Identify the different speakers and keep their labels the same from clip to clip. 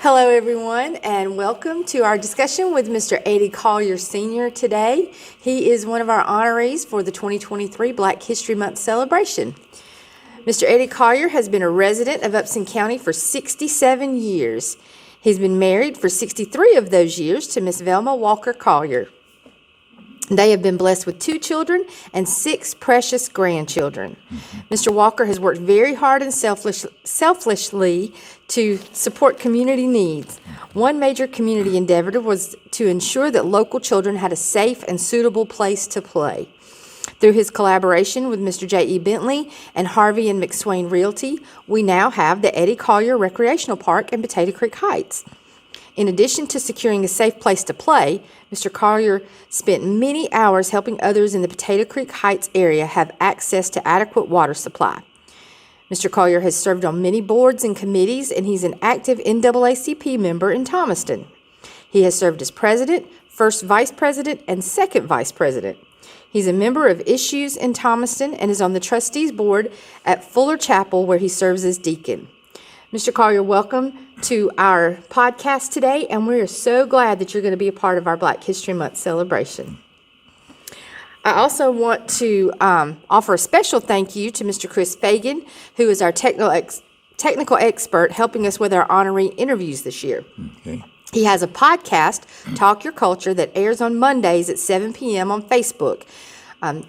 Speaker 1: Hello, everyone, and welcome to our discussion with Mr. Eddie Collier Sr. today. He is one of our honorees for the 2023 Black History Month celebration. Mr. Eddie Collier has been a resident of Upson County for 67 years. He's been married for 63 of those years to Miss Velma Walker Collier. They have been blessed with 2 children and 6 precious grandchildren. Mr. Walker has worked very hard and selflessly to support community needs. One major community endeavor was to ensure that local children had a safe and suitable place to play. Through his collaboration with Mr. J.E. Bentley and Harvey and McSwain Realty, we now have the Eddie Collier Recreational Park in Potato Creek Heights. In addition to securing a safe place to play, Mr. Collier spent many hours helping others in the Potato Creek Heights area have access to adequate water supply. Mr. Collier has served on many boards and committees, and he's an active NAACP member in Thomaston. He has served as president, first vice president, and second vice president. He's a member of Issues in Thomaston and is on the trustees board at Fuller Chapel, where he serves as deacon. Mr. Collier, welcome to our podcast today, and we're so glad that you're going to be a part of our Black History Month celebration. I also want to offer a special thank you to Mr. Chris Fagan, who is our technical expert helping us with our honoree interviews this year.
Speaker 2: Okay.
Speaker 1: He has a podcast, Talk Your Culture, that airs on Mondays at 7 p.m. on Facebook.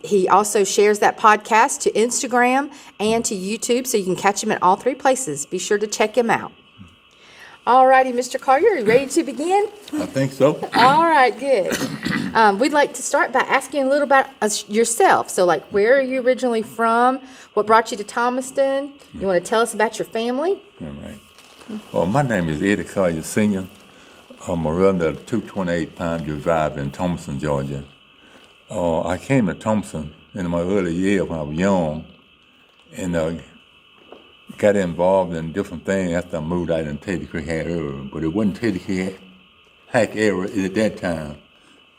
Speaker 1: He also shares that podcast to Instagram and to YouTube, so you can catch him at all 3 places. Be sure to check him out. All righty, Mr. Collier, are you ready to begin?
Speaker 2: I think so.
Speaker 1: All right, good. We'd like to start by asking a little about yourself. So, where are you originally from? What brought you to Thomaston? You want to tell us about your family?
Speaker 2: All right. Well, my name is Eddie Collier Sr. I'm a resident of 228 Pine View Drive in Thomaston, Georgia. I came to Thomaston in my early years when I was young, and got involved in different things after I moved out in Potato Creek Heights area. But it wasn't Potato Creek Heights area at that time.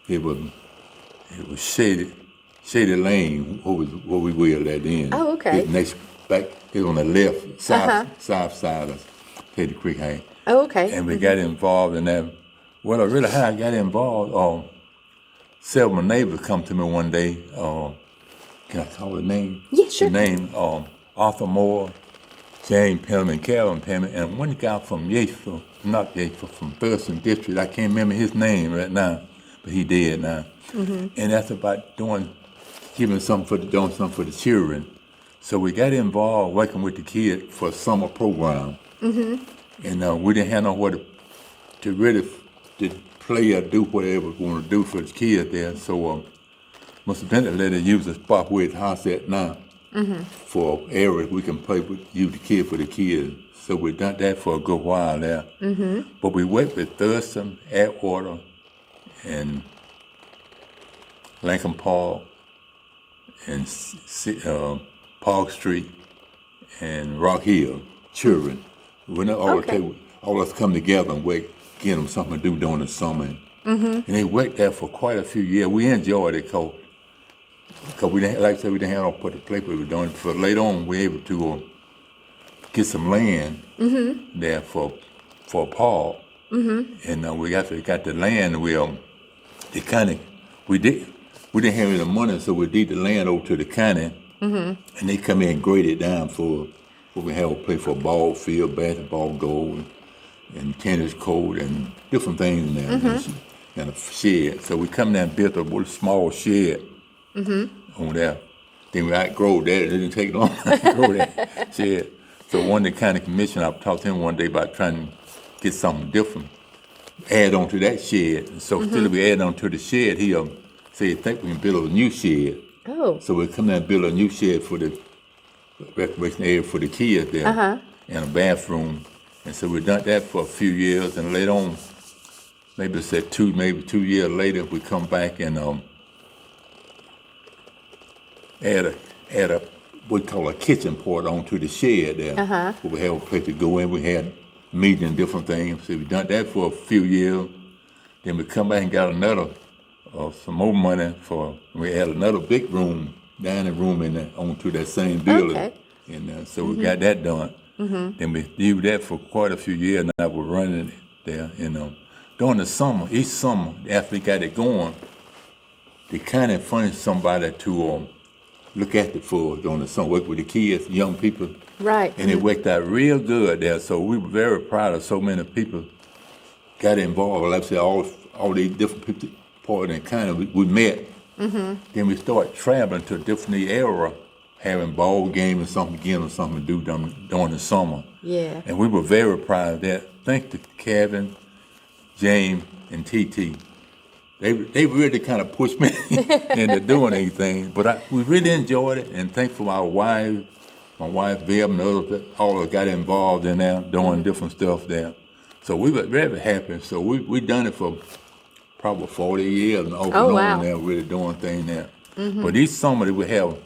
Speaker 2: It was Shady Lane, what we were at then.
Speaker 1: Oh, okay.
Speaker 2: It was on the left, south side of Potato Creek Heights.
Speaker 1: Oh, okay.
Speaker 2: And we got involved in that. Well, how I got involved, several neighbors come to me one day. Can I call the name?
Speaker 1: Yeah, sure.
Speaker 2: The name, Arthur Moore, James Penman, Calvin Penman, and one guy from from Thurston District. I can't remember his name right now, but he dead now. Mm-hmm. And that's about doing something for the children. So we got involved working with the kids for a summer program. Mm-hmm. And we didn't have nowhere to really play or do whatever we want to do for the kids there. So Mr. Bentley let us use the spot where his house at now. Mm-hmm. For areas we can play with, use the kids for the kids. So we done that for a good while there. Mm-hmm. But we worked with Thurston, Atwater, and Lincoln Park, and Park Street, and Rock Hill, children. We not all us come together and work, get them something to do during the summer. Mm-hmm. And they worked there for quite a few years. We enjoyed it because we didn't, like I said, we didn't have no place where we were doing it. So later on, we were able to get some land there for a park. Mm-hmm. And we got the land. We didn't have any money, so we deed the land over to the county, and they come in and grade it down for what we have a place for ball field, basketball goal, and tennis court, and different things in there, and a shed. So we come down and built a small shed on there. Then we outgrow that. It didn't take long to grow that shed. So one of the county commissioner, I talked to him one day about trying to get something different, add on to that shed. And so instead of we add on to the shed, he said, I think we can build a new shed.
Speaker 1: Oh.
Speaker 2: So we come down and build a new shed for the recreation area for the kids there, and a bathroom. And so we done that for a few years, and later on, maybe 2 years later, we come back and add a what we call a kitchen part onto the shed there. Where we have a place to go in. We had meetings and different things. So we done that for a few years. Then we come back and got some more money we had another big room, dining room onto that same building. Okay. And so we got that done. Then we did that for quite a few years, and I was running it there. And during the summer, each summer, after we got it going, they kind of furnished somebody to look at the for during the summer, work with the kids, young people.
Speaker 1: Right.
Speaker 2: And it worked out real good there. So we were very proud of so many people got involved. Like I said, all these different people, part of the county, we met. Then we started traveling to different areas, having ball games and something again or something to do during the summer.
Speaker 1: Yeah.
Speaker 2: And we were very proud of that. Thanks to Kevin, James, and TT. They really kind of pushed me into doing anything. But we really enjoyed it, and thanks for our wives, my wife Viv and others, all that got involved in there, doing different stuff there. So we were very happy. So we done it for probably 40 years and off and on there, really doing things there. But each summer we have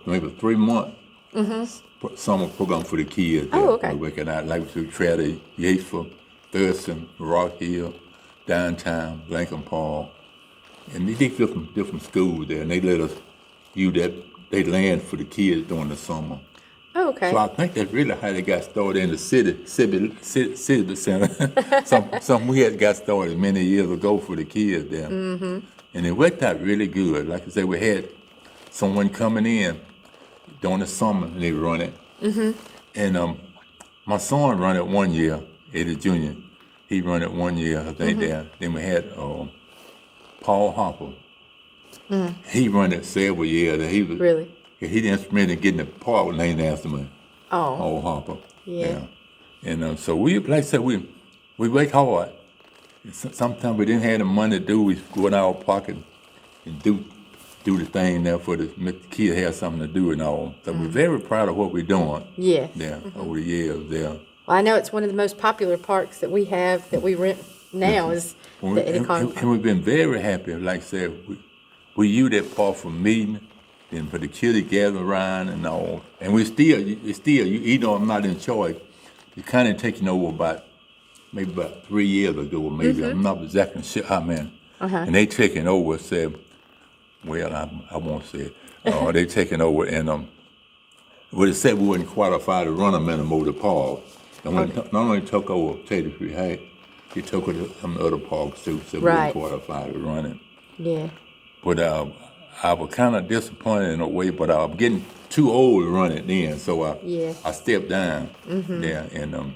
Speaker 2: maybe 3 month summer program for the kids.
Speaker 1: Oh, okay.
Speaker 2: We're working out like we try to Yatesville, Thurston, Rock Hill, downtown, Lincoln Park, and they did different schools there, and they let us use they land for the kids during the summer.
Speaker 1: Oh, okay.
Speaker 2: So I think that's really how they got started in the city center. Some we had got started many years ago for the kids there, and it worked out really good. Like I said, we had someone coming in during the summer, and they run it. And my son run it 1 year, Eddie Jr. He run it 1 year, I think, there. Then we had Paul Hopper. He run it several years. He was
Speaker 1: Really?
Speaker 2: he the instrument in getting the park named after me.
Speaker 1: Oh.
Speaker 2: Paul Hopper.
Speaker 1: Yeah.
Speaker 2: And so we, like I said, we worked hard. Sometimes we didn't have the money to do. We go in our pocket and do the thing there for make the kids have something to do and all. So we're very proud of what we're doing.
Speaker 1: Yeah.
Speaker 2: There over the years there.
Speaker 1: Well, I know it's one of the most popular parks that we have that we rent now is the Eddie Collier.
Speaker 2: And we've been very happy. Like I said, we use that park for meeting and for the kids to gather around and all. And we still, even though I'm not in charge, it's kind of taking over maybe about 3 years ago, maybe. I'm not exactly sure how many. And they taking over, said, well, I won't say it. They taking over, and well, it said we wouldn't qualify to run them anymore, the park. And when not only took over Tater Creek Heights, he took over some other parks too, so we wouldn't qualify to run it.
Speaker 1: Yeah.
Speaker 2: But I was kind of disappointed in a way, but I'm getting too old to run it then, so I stepped down there. And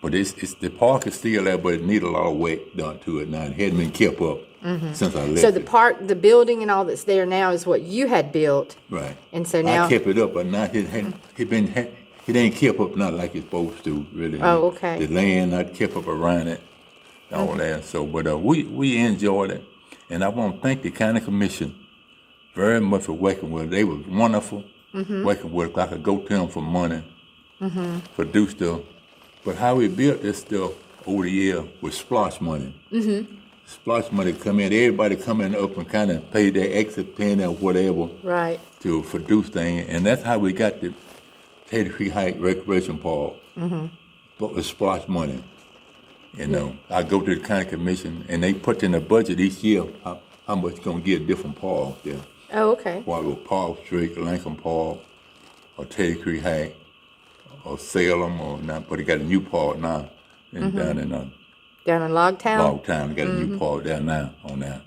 Speaker 2: but it's the park is still there, but it needs a lot of work done to it now. It hadn't been kept up since I left.
Speaker 1: So the park, the building and all that's there now is what you had built. Right. And so now
Speaker 2: I kept it up, but now it ain't kept up not like it's supposed to, really.
Speaker 1: Oh, okay.
Speaker 2: The land not kept up around it, all that. So, but we enjoyed it, and I want to thank the county commission very much for working with us. They was wonderful working with us. I could go to them for money, for do stuff. But how we built this stuff over the year with splash money. Splash money come in, everybody coming up and kind of pay their exit penny or whatever to produce things, and that's how we got the Tater Creek Heights Recreation Park, but with splash money. You know, I go to the county commission, and they put in the budget each year how much gonna get a different park there.
Speaker 1: Oh, okay.
Speaker 2: Whether Park Street, Lincoln Park, or Tater Creek Heights, or Salem, or not. But they got a new park now, and down in
Speaker 1: Logtown.
Speaker 2: Logtown, they got a new park there now on that.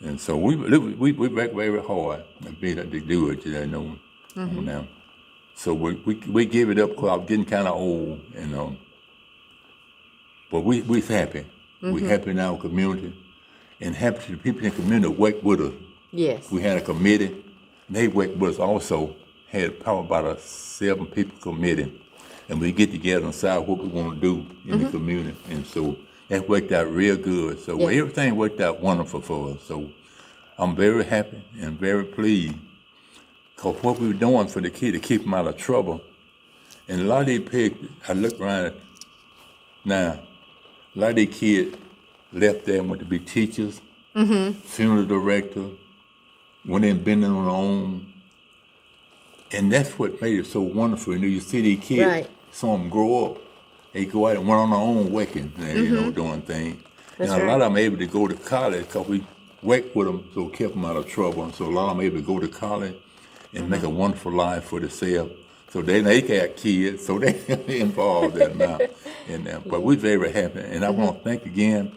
Speaker 2: And so we work very hard to do it, you know, on that. So we give it up because I'm getting kind of old, and but we're happy. We're happy in our community, and happy to the people in the community work with us.
Speaker 1: Yes.
Speaker 2: We had a committee. They worked with us also. Had probably about a 7 people committee, and we get together and decide what we want to do in the community, and so that worked out real good. So everything worked out wonderful for us. So I'm very happy and very pleased. Because what we were doing for the kid to keep them out of trouble. And a lot of these pigs, I look around now, a lot of these kids left there and went to be teachers, funeral director, went in business on their own. And that's what made it so wonderful. You know, you see these kids, some of them grow up, they go out and went on their own working, you know, doing things. And a lot of them able to go to college because we worked with them, so kept them out of trouble. And so a lot of them able to go to college and make a wonderful life for themselves. So they got kids, so they involved in now. But we're very happy, and I want to thank again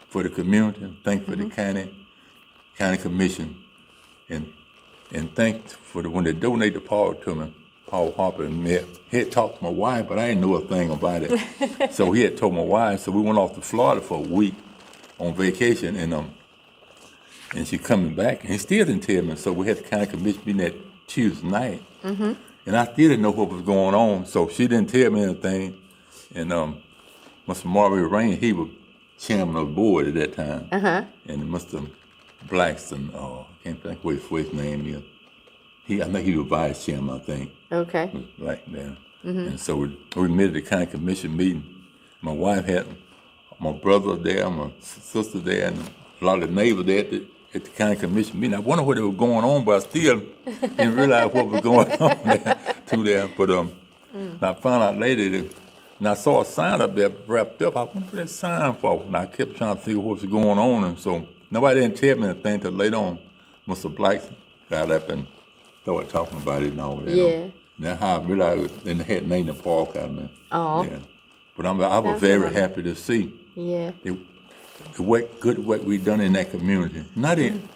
Speaker 2: for the community, thank for the county commission, and thank for when they donated the Paul to me. Paul Harper and me. He had talked to my wife, but I didn't know a thing about it. So he had told my wife. So we went off to Florida for a week on vacation, and she coming back, and he still didn't tell me. So we had the county commission meeting that Tuesday night, and I still didn't know what was going on. So she didn't tell me anything. And Mr. Marbury Rain, he was chairman of the board at that time, and Mr. Blackston, I can't think what his name is. I think he was vice chairman, I think.
Speaker 1: Okay.
Speaker 2: Right there. And so we met at the county commission meeting. My wife had my brother there, my sister there, and a lot of the neighbors there at the county commission meeting. I wonder what was going on, but I still didn't realize what was going on there. But I found out later that, and I saw a sign up there wrapped up. I wonder what that sign for. And I kept trying to figure what was going on, and so nobody didn't tell me anything until later on. Mr. Blackson got up and started talking about it and all that.
Speaker 1: Yeah.
Speaker 2: That's how I realized they had named the park out of me.
Speaker 1: Oh.
Speaker 2: Yeah. But I was very happy to see the good work we done in that community. Not in,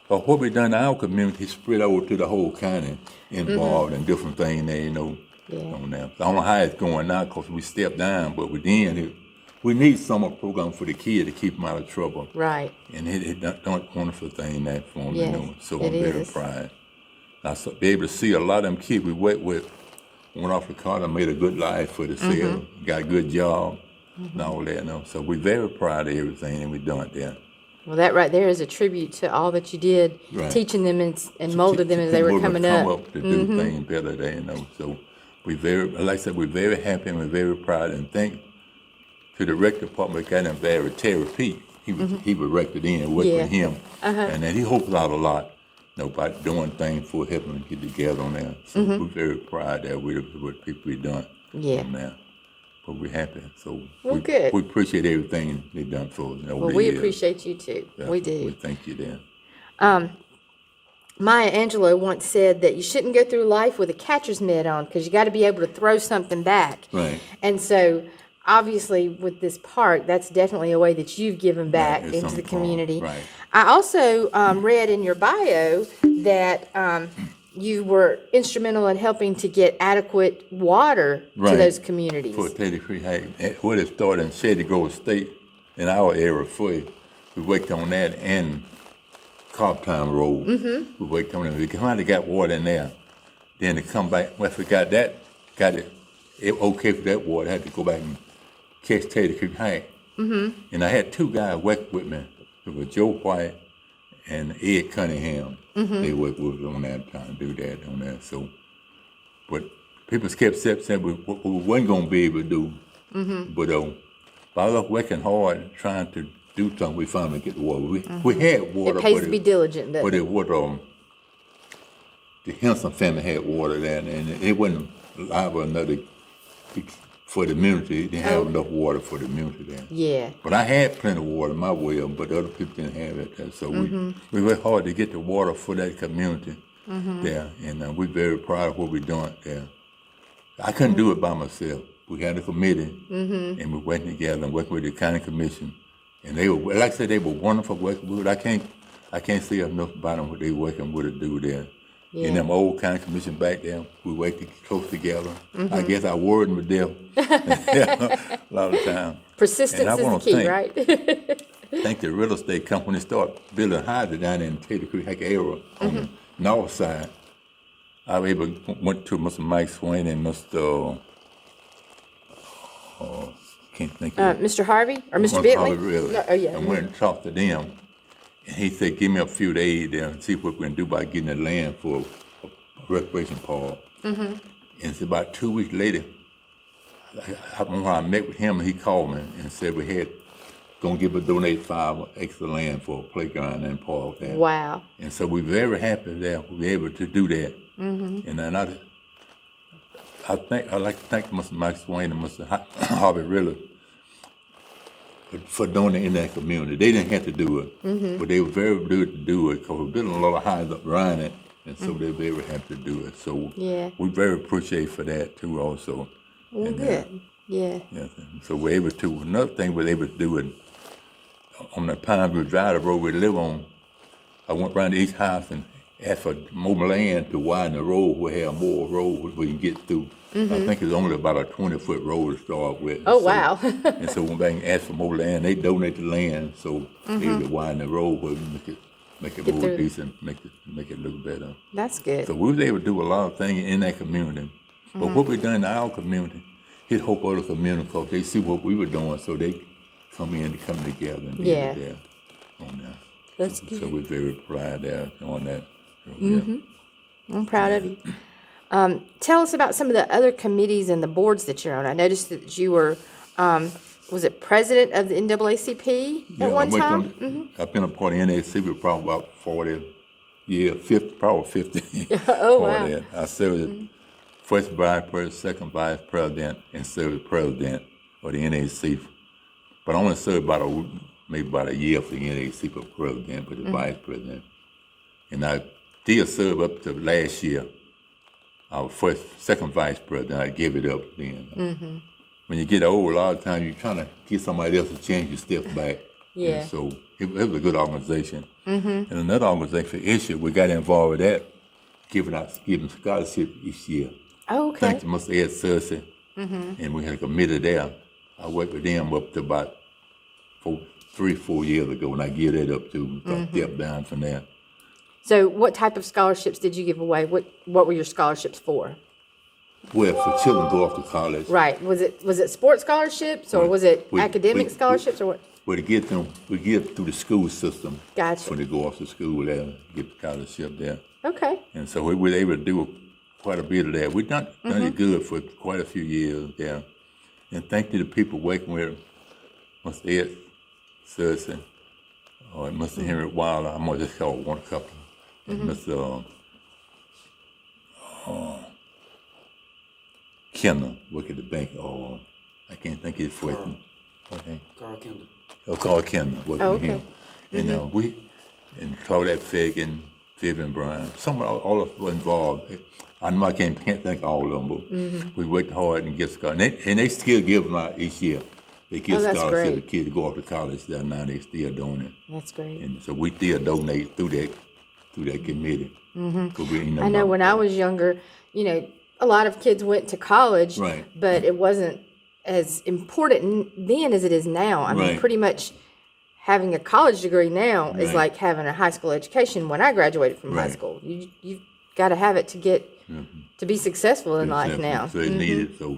Speaker 2: but what we done in our community spread over to the whole county involved in different things there, on that. I don't know how it's going now because we stepped down, but we need summer program for the kids to keep them out of trouble.
Speaker 1: Right.
Speaker 2: And it's done a wonderful thing that for them, so I'm
Speaker 1: it
Speaker 2: very
Speaker 1: is.
Speaker 2: proud. I be able to see a lot of them kids we worked with went off the college, made a good life for themselves, got a good job, and all that. So we're very proud of everything that we done there.
Speaker 1: Well, that right there is a tribute to all that you did, teaching them and molded them as they were coming up.
Speaker 2: To do things better there, So we like I said, we're very happy and we're very proud, and thank to the rec department got him very Terry Pete. He was rector then and worked with him, and then he helped out a lot. By doing things for helping them get together on that. So we're very proud that with what people we done on that. But we're happy. So
Speaker 1: good.
Speaker 2: We appreciate everything they done for us.
Speaker 1: Well, we appreciate you too. Yeah, we do.
Speaker 2: We thank you there.
Speaker 1: Maya Angelou once said that you shouldn't go through life with a catcher's mitt on because you got to be able to throw something back.
Speaker 2: Right.
Speaker 1: And so obviously with this park, that's definitely a way that you've given back into the community.
Speaker 2: Right.
Speaker 1: I also read in your bio that you were instrumental in helping to get adequate water to those communities.
Speaker 2: For Teddy Creek, what it started in Shady Grove State in our area first. We worked on that and Cobbtown Road. We worked on it. We finally got water in there. Then to come back, once we got it okay for that water, I had to go back and catch Teddy Creek High. And I had two guys work with me. It was Joe White and Ed Cunningham. They worked with us on that, trying to do that on that. So, but people kept saying we wasn't going to be able to do. But by us working hard, trying to do something, we finally get the water. We had water.
Speaker 1: It pays to be diligent, doesn't
Speaker 2: it? But it was, the Henson family had water there, and it wasn't liable another for the community. They didn't have enough water for the community there.
Speaker 1: Yeah.
Speaker 2: But I had plenty of water in my well, but other people didn't have it there. So we worked hard to get the water for that community there, and we're very proud of what we're doing there. I couldn't do it by myself. We had a committee, and we went together and worked with the county commission, and they were, like I said, they were wonderful working with. I can't say enough about them what they working with to do there. Yeah. In them old county commission back there, we worked close together. I guess I worried with them a lot of time.
Speaker 1: Persistence is the key, right?
Speaker 2: I think the real estate company started building houses down in Teddy Creek area on the north side. I went to Mr. Mike Swain and Mr. Can't think of it.
Speaker 1: Mr. Harvey or Mr. Bentley?
Speaker 2: Really.
Speaker 1: No, oh yeah.
Speaker 2: I went and talked to them. And he said, give me a few days there and see what we can do about getting the land for a recreation park. And it's about 2 weeks later, I met with him and he called me and said we had going to donate 5 extra land for a playground and park there.
Speaker 1: Wow.
Speaker 2: And so we're very happy that we were able to do that. And then I'd like to thank Mr. Mike Swain and Mr. Harvey Riller for doing it in that community. They didn't have to do it, but they were very good to do it because we're building a lot of houses up around it. and so they're very happy to do it. So
Speaker 1: Yeah.
Speaker 2: we very appreciate for that too, also.
Speaker 1: Well,
Speaker 2: And,
Speaker 1: good. Yeah.
Speaker 2: yeah, so we're able to. Another thing we're able to do it on the Pineview Drive, the road we live on. I went around to each house and asked for more land to widen the road. We have more road we can get through. I think it's only about a 20-foot road to start with.
Speaker 1: Oh,
Speaker 2: So-
Speaker 1: wow.
Speaker 2: and so when they ask for more land, they donate the land, so they able to widen the road, where we make it
Speaker 1: Get
Speaker 2: more
Speaker 1: through.
Speaker 2: decent, make it look better.
Speaker 1: That's good.
Speaker 2: So we was able to do a lot of things in that community. But what we done in our community, it helped other communities because they see what we were doing, so they come together and be
Speaker 1: Yeah.
Speaker 2: there on that.
Speaker 1: That's
Speaker 2: So
Speaker 1: good.
Speaker 2: we're very proud there on that. So, yeah.
Speaker 1: I'm proud of you. Tell us about some of the other committees and the boards that you're on. I noticed that you were, was it president of the NAACP
Speaker 2: Yeah,
Speaker 1: at one
Speaker 2: I went
Speaker 1: time?
Speaker 2: on- I've been a part of NAC for probably about 40 years, 50, probably 50.
Speaker 1: Oh,
Speaker 2: for
Speaker 1: wow.
Speaker 2: that. I served as first vice president, second vice president, and served as president of the NAC. But I only served maybe about a year for the NAC for president, but the vice president. And I did serve up to last year. Our second vice president, I gave it up then. When you get old, a lot of times you're trying to give somebody else a chance, you step back.
Speaker 1: Yeah.
Speaker 2: And so it was a good organization. And another organization, Issue, we got involved with that, giving scholarships each year.
Speaker 1: Oh, okay.
Speaker 2: Thanks to Mr. Ed Cersei, and we had a committee there. I worked with them up to about 3-4 years ago, and I gave that up too. So I stepped down from there.
Speaker 1: So what type of scholarships did you give away? What were your scholarships for?
Speaker 2: Well, for children to go off to college.
Speaker 1: Right. Was it sports scholarships or was it academic scholarships or what?
Speaker 2: Well, we get through the school system.
Speaker 1: Gotcha.
Speaker 2: When they go off to school there, get the scholarship there.
Speaker 1: Okay.
Speaker 2: And so we were able to do quite a bit of that. We've done it good for quite a few years there. And thank you to the people working with Mr. Ed Cersei, or Mr. Henry Wilder. I'm going to just call one couple. And Mr. Kendall, work at the bank. I can't think of his first name. Okay.
Speaker 3: Carl Kendall.
Speaker 2: Carl Kendall, working
Speaker 1: Oh,
Speaker 2: with him. And and Claudette Fagan, Vivian Bryan, all of us were involved. I know I can't think of all of them, but we worked hard and get scholarships. And they still give them out each year. They give
Speaker 1: that's
Speaker 2: scholarships to
Speaker 1: great.
Speaker 2: kids to go off to college there. Now they still doing it.
Speaker 1: That's great.
Speaker 2: And so we still donate through that committee.
Speaker 1: I know when I was younger, a lot of kids went to college,
Speaker 2: Right.
Speaker 1: but it wasn't as important then as it is now. I mean,
Speaker 2: Right.
Speaker 1: pretty much having a college degree now is
Speaker 2: Right.
Speaker 1: like having a high school education. When I graduated from high
Speaker 2: Right.
Speaker 1: school, you've got to have it to get to be successful in life now.
Speaker 2: So it needed. So,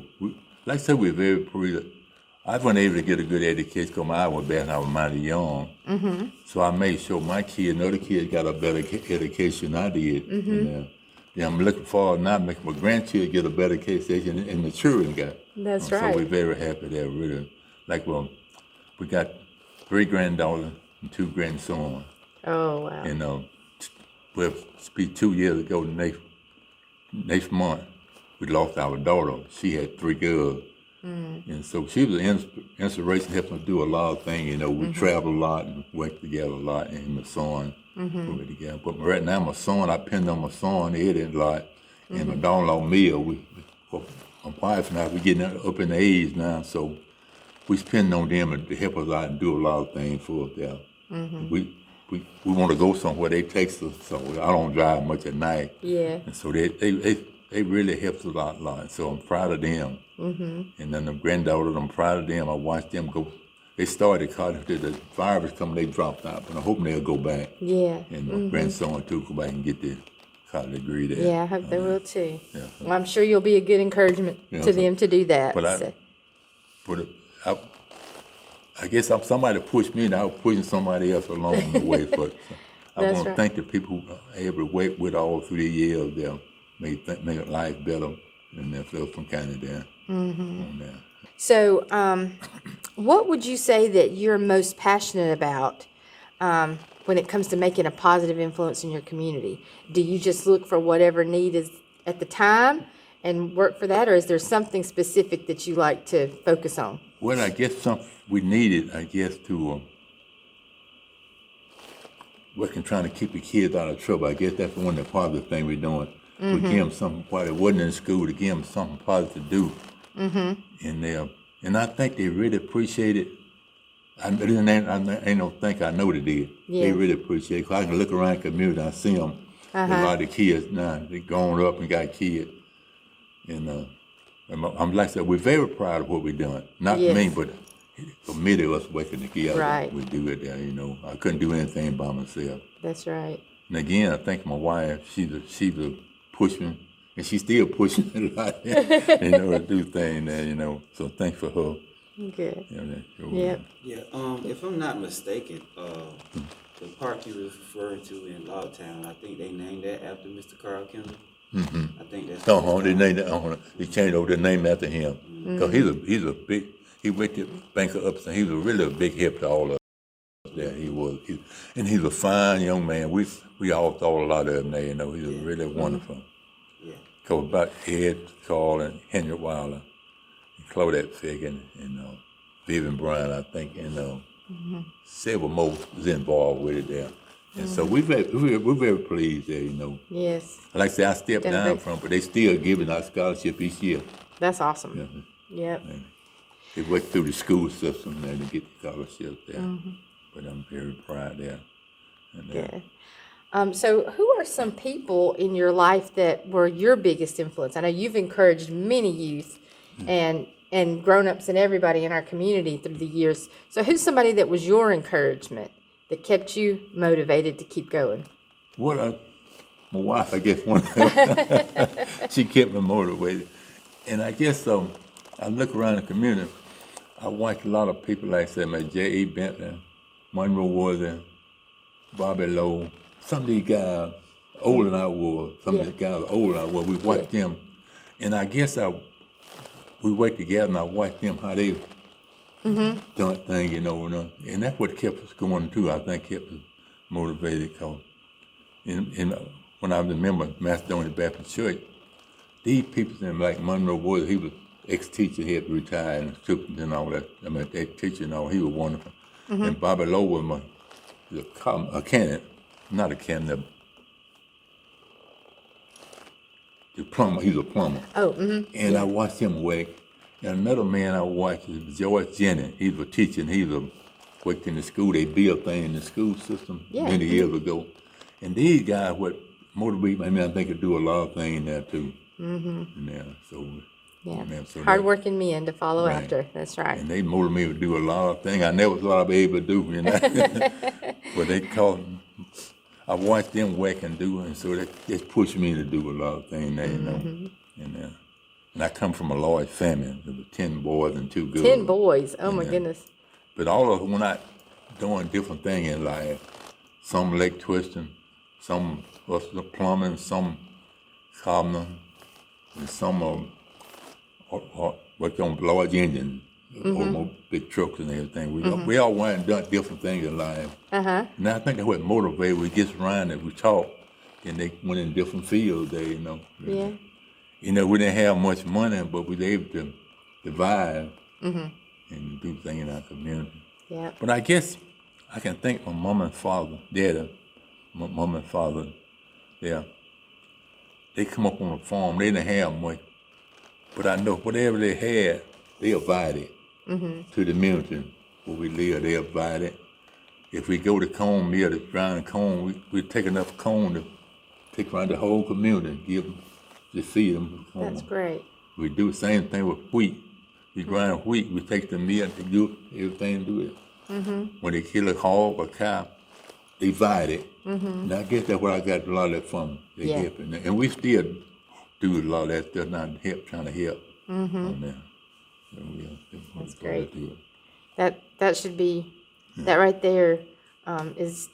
Speaker 2: like I said, we're very proud. I wasn't able to get a good education because my eye was bad and I was mighty young. So I made sure my kids and other kids got a better education than I did. And then I'm looking forward now to making my grandchildren get a better education and the children got.
Speaker 1: That's
Speaker 2: So
Speaker 1: right.
Speaker 2: we're very happy there, really. Like, we got 3 granddaughters and 2 grandsons.
Speaker 1: Oh, wow.
Speaker 2: And we'll be 2 years ago next month, we lost our daughter. She had 3 girls. And so she was an inspiration, helping us do a lot of things. We traveled a lot and worked together a lot, and my son worked together. But right now, my son, I pinned on my son, Eddie, a lot, and my daughter-in-law, Mia. My wife and I, we're getting up in the age now, so we spend on them to help us out and do a lot of things for us there. We want to go somewhere, they take us, so I don't drive much at night.
Speaker 1: Yeah.
Speaker 2: And so they really helped us out a lot. So I'm proud of them. And then the granddaughters, I'm proud of them. I watched them go. They started college. The virus coming, they dropped out. But I'm hoping they'll go back.
Speaker 1: Yeah.
Speaker 2: And my grandson, too, go back and get their college degree there.
Speaker 1: Yeah, I hope they will too.
Speaker 2: Yeah.
Speaker 1: Well, I'm sure you'll be a good encouragement to them to do that.
Speaker 2: But I guess I'm somebody pushed me, and I was pushing somebody else along the way. But I
Speaker 1: That's
Speaker 2: want to
Speaker 1: right.
Speaker 2: thank the people who are able to work with all through the years there, make life better, and there feel some kind of there on there.
Speaker 1: So, what would you say that you're most passionate about when it comes to making a positive influence in your community? Do you just look for whatever need is at the time and work for that, or is there something specific that you like to focus on?
Speaker 2: Well, I guess we needed, to working trying to keep the kids out of trouble. I guess that's one of the positive things we're doing. We give them something while they wasn't in school to give them something positive to do. And I think they really appreciate it. I don't think I know they did.
Speaker 1: Yeah.
Speaker 2: They really appreciate it. 'Cause I can look around the community and I see them. A lot of the kids now, they grown up and got kids. And I'm like I said, we're very proud of what we're doing. Not
Speaker 1: Yes.
Speaker 2: me, but the committee of us working together.
Speaker 1: Right.
Speaker 2: We do it there, I couldn't do anything by myself.
Speaker 1: That's right.
Speaker 2: And again, I think my wife, she's a pushing, and she's still pushing a lot, to do things there, So thanks for her.
Speaker 1: Good.
Speaker 2: Yep.
Speaker 3: Yeah, if I'm not mistaken, the park you were referring to in Logtown, I think they named that after Mr. Carl Kendall. I think that's.
Speaker 2: They named it. They changed over the name after him because he's a big. He went to Thomaston-Upson. He was really a big help to all of us. There he was, and he's a fine young man. We all thought a lot of him there. He's really wonderful.
Speaker 3: Yeah.
Speaker 2: Cause about Ed, Carl, and Henry Wilder, and Claudette Figgin, and Vivian Bryan, I think, and several more was involved with it there. And so we're very pleased there.
Speaker 1: Yes.
Speaker 2: Like I said, I stepped down from, but they still giving our scholarship each year.
Speaker 1: That's awesome. Yep.
Speaker 2: And they went through the school system there to get the scholarship there. But I'm very proud there.
Speaker 1: Yeah. So who are some people in your life that were your biggest influence? I know you've encouraged many youth and grown-ups and everybody in our community through the years. So who's somebody that was your encouragement that kept you motivated to keep going?
Speaker 2: My wife, I guess, one she kept me motivated. And I guess I look around the community, I watch a lot of people like say, J.E. Bentley, Monroe Worthy, Bobby Lowe, some of these guys older than I was, we watched them. And I guess we worked together and I watched them how they done things, and that's what kept us going too. I think kept us motivated because when I remember Macedonia Baptist Church, these people like Monroe Worthy, he was ex-teacher, he had retired and superintendent and all that. That teacher and all, he was wonderful. And Bobby Lowe was a candidate, not a candidate, the plumber. He's a plumber. And I watched him work. And another man I watched is George Jennings. He's a teacher and he worked in the school. They built things in the school system many years ago. And these guys would motivate me. I think they do a lot of things there too.
Speaker 1: Hard-working men to follow after. That's right.
Speaker 2: And they motivated me to do a lot of things I never thought I'd be able to do. But they I watched them work and do, and so that just pushed me to do a lot of things there, And I come from a large family. There were 10 boys and 2 girls.
Speaker 1: 10 boys. Oh, my goodness.
Speaker 2: But all of them were not doing different things in life. Some leg twisting, some was the plumbing, some carpentering, and some worked on large engines, big trucks and everything. We all went and done different things in life. And I think that's what motivated. We just around and we talked, and they went in different fields there,
Speaker 1: Yeah.
Speaker 2: We didn't have much money, but we were able to divide and do things in our community.
Speaker 1: Yeah.
Speaker 2: But I guess I can thank my mom and father, my mom and father, they come up on the farm. They didn't have much, but I know whatever they had, they provided to the community where we live. They provided. If we go to corn mill to grind corn, we take enough corn to take around the whole community, give them. To feed them.
Speaker 1: That's great.
Speaker 2: We do the same thing with wheat. We grind wheat, we take the meal to do everything to do it. When they kill a hog or cow, they divide it. And I guess that's where I got a lot of that from. They help in there. And we still do a lot of that stuff, trying to help on there. So
Speaker 1: that's great. That should be, that right there is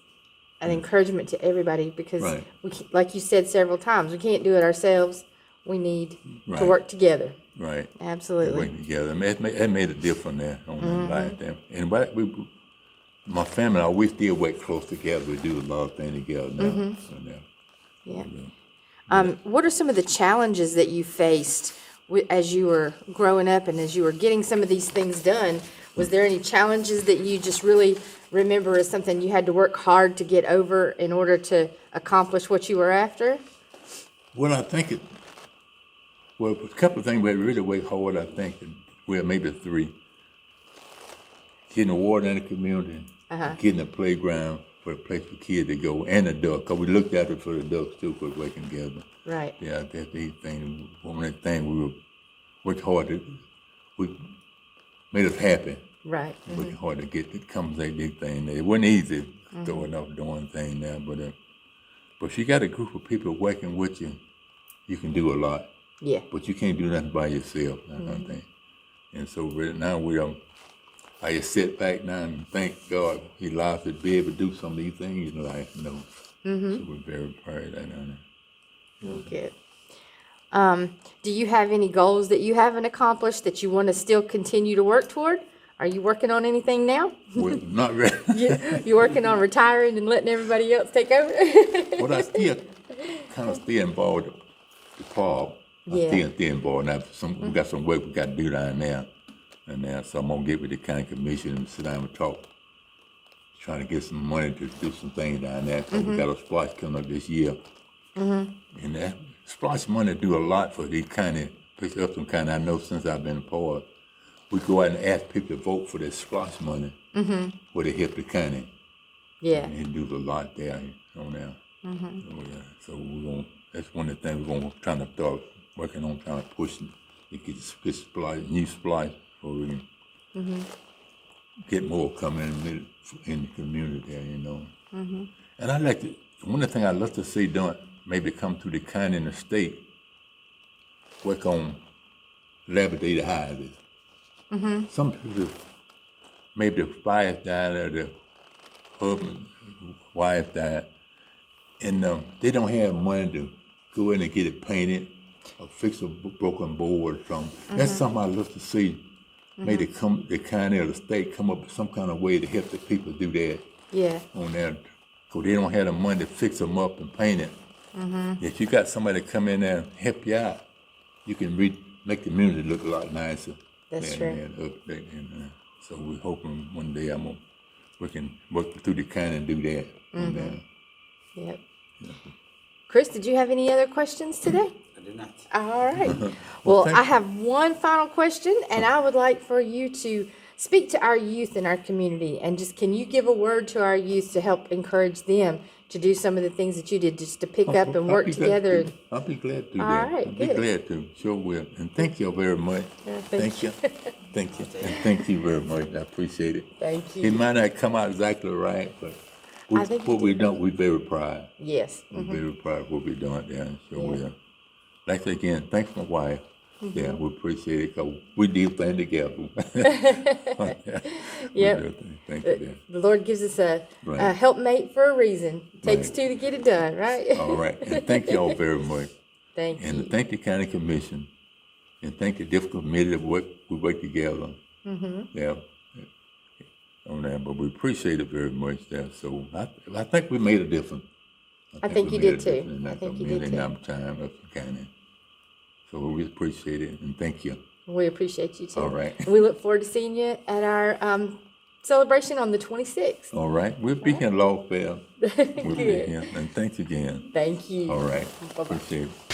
Speaker 1: an encouragement to everybody because, like you said several times, we can't do it ourselves. We need to work together.
Speaker 2: Right.
Speaker 1: Absolutely.
Speaker 2: Work together. It made a difference there on that life there. And my family, we still work close together. We do a lot of things together now.
Speaker 1: What are some of the challenges that you faced as you were growing up and as you were getting some of these things done? Was there any challenges that you just really remember as something you had to work hard to get over in order to accomplish what you were after?
Speaker 2: Well, I think a couple of things we had really worked hard, I think, well, maybe three. Getting the water in the community, getting a playground for a place for kids to go, and a duck, because we looked at it for the ducks too, for working together.
Speaker 1: Right.
Speaker 2: Yeah, that's the thing. One of the things we worked hard to, we made us happy.
Speaker 1: Right.
Speaker 2: Working hard to get it comes a big thing there. It wasn't easy going off doing things there, but if you got a group of people working with you, you can do a lot.
Speaker 1: Yeah.
Speaker 2: But you can't do nothing by yourself, that kind of thing. And so right now I just sit back now and thank God He allows us to be able to do some of these things in life, you know. So we're very proud of that.
Speaker 1: Good. Do you have any goals that you haven't accomplished that you want to still continue to work toward? Are you working on anything now?
Speaker 2: Well, not really.
Speaker 1: You're working on retiring and letting everybody else take over?
Speaker 2: But I still kind of stay involved with the club.
Speaker 1: Yeah.
Speaker 2: I stay involved now. We got some work we got to do down there. And now, so I'm going to get with the county commission and sit down and talk. Trying to get some money to do some things down there. Because we got a splash coming up this year. And that splash money do a lot for these county, Upson County. I know since I've been a part. We go out and ask people to vote for that splash money. Where they help the county.
Speaker 1: Yeah.
Speaker 2: And it do a lot there on there. So we're going. That's one of the things we're going to try to start working on, trying to push to get this new splice, so we can get more coming in the community there, you know. And I like to. One of the things I love to see done, maybe come to the county and the state, work on dilapidated houses. Some people, maybe the fire died or the husband, wife died, and they don't have money to go in and get it painted or fix a broken board or something. That's something I love to see. Maybe the county or the state come up with some kind of way to help the people do that.
Speaker 1: Yeah.
Speaker 2: On there, because they don't have the money to fix them up and paint it. If you got somebody to come in there and help you out, you can make the community look a lot nicer.
Speaker 1: That's true.
Speaker 2: So we're hoping one day we can work through the county and do that.
Speaker 1: Yep. Chris, did you have any other questions today?
Speaker 3: I did not.
Speaker 1: All right. Well, I have one final question, and I would like for you to speak to our youth in our community. And just, can you give a word to our youth to help encourage them to do some of the things that you did, just to pick up and work together?
Speaker 2: I'll be glad to do
Speaker 1: All
Speaker 2: that.
Speaker 1: right,
Speaker 2: I'll
Speaker 1: good.
Speaker 2: be glad to. Sure will. And thank you very much.
Speaker 1: Thank
Speaker 2: you. Thank you. And thank you very much. I appreciate it.
Speaker 1: Thank
Speaker 2: It
Speaker 1: you.
Speaker 2: might not come out exactly right, but
Speaker 1: I think
Speaker 2: what
Speaker 1: you
Speaker 2: we
Speaker 1: did.
Speaker 2: done, we're very proud.
Speaker 1: Yes.
Speaker 2: We're very proud of what we're doing there. Sure
Speaker 1: Yeah.
Speaker 2: will. Like I said again, thanks my wife. Yeah, we appreciate it because we do things together.
Speaker 1: Yep.
Speaker 2: Thank you.
Speaker 1: The Lord gives us a
Speaker 2: Right.
Speaker 1: helpmate for a reason. Takes
Speaker 2: Right.
Speaker 1: two to get it done, right?
Speaker 2: All right. And thank you all very much.
Speaker 1: Thank
Speaker 2: And
Speaker 1: you.
Speaker 2: thank the county commission. And thank the difficult committee that we work together. Yeah. On that, but we appreciate it very much there. So I think we made a difference.
Speaker 1: I think
Speaker 2: we
Speaker 1: you
Speaker 2: made a
Speaker 1: did too.
Speaker 2: difference in
Speaker 1: I
Speaker 2: that
Speaker 1: think you
Speaker 2: community
Speaker 1: did
Speaker 2: and
Speaker 1: too.
Speaker 2: our time of the county. So we appreciate it and thank you.
Speaker 1: We appreciate you too.
Speaker 2: All right.
Speaker 1: And we look forward to seeing you at our celebration on the 26th.
Speaker 2: All right. We'll be here in Lawfare. We'll be
Speaker 1: Good.
Speaker 2: here. And thanks again.
Speaker 1: Thank you.
Speaker 2: All right.
Speaker 1: Bye-bye.
Speaker 2: Appreciate it.